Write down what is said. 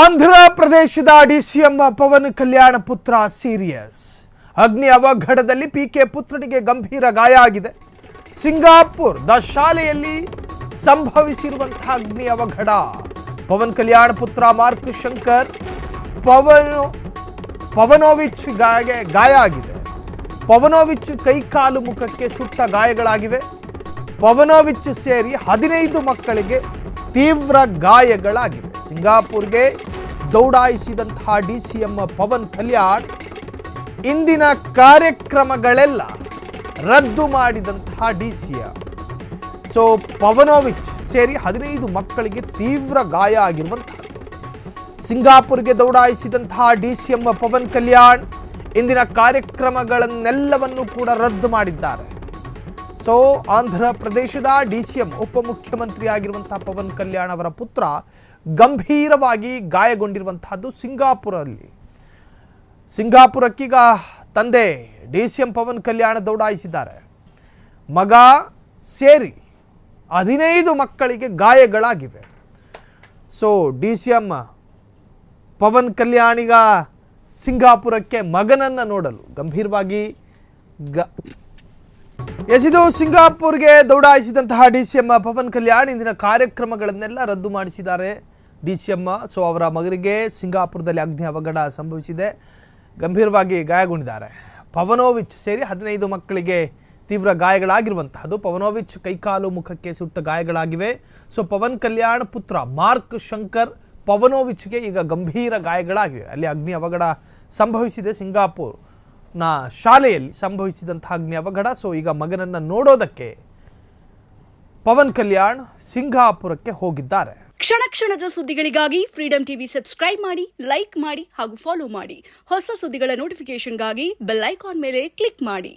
ಆಂಧ್ರ ಪ್ರದೇಶದ ಡಿಸಿಎಂ ಪವನ್ ಕಲ್ಯಾಣ ಪುತ್ರ ಸೀರಿಯಸ್. ಅಗ್ನಿ ಅವಘಡದಲ್ಲಿ ಪಿಕೆ ಪುತ್ರನಿಗೆ ಗಂಭೀರ ಗಾಯ ಆಗಿದೆ. ಸಿಂಗಾಪುರದ ಶಾಲೆಯಲ್ಲಿ ಸಂಭವಿಸಿರುವಂತಹ ಅಗ್ನಿ ಅವಘಡ. ಪವನ್ ಕಲ್ಯಾಣ ಪುತ್ರ ಮಾರ್ಕ್ ಶಂಕರ್ ಪವನೋವಿಚ್ ಗಾಯ ಆಗಿದೆ. ಪವನೋವಿಚ್ ಕೈಕಾಲು ಮುಖಕ್ಕೆ ಸುಟ್ಟ ಗಾಯಗಳಾಗಿವೆ. ಪವನೋವಿಚ್ ಸೇರಿ 15 ಮಕ್ಕಳಿಗೆ ತೀವ್ರ ಗಾಯಗಳಾಗಿವೆ. ಸಿಂಗಾಪುರ್ಗೆ ದೌಡಾಯಿಸಿದಂತಹ ಡಿಸಿಎಂ ಪವನ್ ಕಲ್ಯಾಣ್ ಇಂದಿನ ಕಾರ್ಯಕ್ರಮಗಳೆಲ್ಲ ರದ್ದು ಮಾಡಿದಂತಹ ಡಿಸಿಎಂ. ಸೊ ಪವನೋವಿಚ್ ಸೇರಿ 15 ಮಕ್ಕಳಿಗೆ ತೀವ್ರ ಗಾಯ ಆಗಿರುವಂತಹ ಸಿಂಗಾಪುರ್ಗೆ ದೌಡಾಯಿಸಿದಂತಹ ಡಿಸಿಎಂ ಪವನ್ ಕಲ್ಯಾಣ್ ಇಂದಿನ ಕಾರ್ಯಕ್ರಮಗಳನ್ನೆಲ್ಲವನ್ನು ಕೂಡ ರದ್ದು ಮಾಡಿದ್ದಾರೆ. ಸೊ ಆಂಧ್ರ ಪ್ರದೇಶದ ಡಿಸಿಎಂ ಉಪಮುಖ್ಯಮಂತ್ರಿ ಆಗಿರುವಂತಹ ಪವನ್ ಕಲ್ಯಾಣ್ ಅವರ ಪುತ್ರ ಗಂಭೀರವಾಗಿ ಗಾಯಗೊಂಡಿರುವಂತಹದ್ದು ಸಿಂಗಾಪುರಕ್ಕೀಗ ತಂದೆ ಡಿಸಿಎಂ ಪವನ್ ಕಲ್ಯಾಣ್ ದೌಡಾಯಿಸಿದ್ದಾರೆ. ಮಗ ಸೇರಿ 15 ಮಕ್ಕಳಿಗೆ ಗಾಯಗಳಾಗಿವೆ. ಸೊ ಡಿಸಿಎಂ ಪವನ್ ಕಲ್ಯಾಣ್ ಈಗ ಸಿಂಗಾಪುರಕ್ಕೆ ಮಗನನ್ನ ನೋಡಲು ಗಂಭೀರವಾಗಿ ಇದು ಸಿಂಗಾಪುರ್ಗೆ ದೌಡಾಯಿಸಿದಂತಹ ಡಿಸಿಎಂ ಪವನ್ ಕಲ್ಯಾಣ್ ಇಂದಿನ ಕಾರ್ಯಕ್ರಮಗಳನ್ನೆಲ್ಲ ರದ್ದು ಮಾಡಿಸಿದ್ದಾರೆ ಡಿಸಿಎಂ. ಸೊ ಅವರ ಮಗನಿಗೆ ಸಿಂಗಾಪುರದಲ್ಲಿ ಅಗ್ನಿ ಅವಘಡ ಸಂಭವಿಸಿದೆ, ಗಂಭೀರವಾಗಿ ಗಾಯಗೊಂಡಿದ್ದಾರೆ. ಪವನೋವಿಚ್ ಸೇರಿ 15 ಮಕ್ಕಳಿಗೆ ತೀವ್ರ ಗಾಯಗಳಾಗಿರುವಂತಹದ್ದು. ಪವನೋವಿಚ್ ಕೈಕಾಲು ಮುಖಕ್ಕೆ ಸುಟ್ಟ ಗಾಯಗಳಾಗಿವೆ. ಸೊ ಪವನ್ ಕಲ್ಯಾಣ್ ಪುತ್ರ ಮಾರ್ಕ್ ಶಂಕರ್ ಪವನೋವಿಚ್ಗೆ ಈಗ ಗಂಭೀರ ಗಾಯಗಳಾಗಿವೆ. ಅಲ್ಲಿ ಅಗ್ನಿ ಅವಘಡ ಸಂಭವಿಸಿದೆ. ಸಿಂಗಾಪುರ್ನ ಶಾಲೆಯಲ್ಲಿ ಸಂಭವಿಸಿದಂತಹ ಅಗ್ನಿ ಅವಘಡ. ಸೊ ಈಗ ಮಗನನ್ನ ನೋಡೋದಕ್ಕೆ ಪವನ್ ಕಲ್ಯಾಣ್ ಸಿಂಗಾಪುರಕ್ಕೆ ಹೋಗಿದ್ದಾರೆ. ಕ್ಷಣ ಕ್ಷಣದ ಸುದ್ದಿಗಳಿಗಾಗಿ ಫ್ರೀಡಂ ಟಿವಿ ಸಬ್ಸ್ಕ್ರೈಬ್ ಮಾಡಿ, ಲೈಕ್ ಮಾಡಿ ಹಾಗೂ ಫಾಲೋ ಮಾಡಿ. ಹೊಸ ಸುದ್ದಿಗಳ ನೋಟಿಫಿಕೇಶನ್ಗಾಗಿ ಬೆಲ್ ಐಕಾನ್ ಮೇಲೆ ಕ್ಲಿಕ್ ಮಾಡಿ.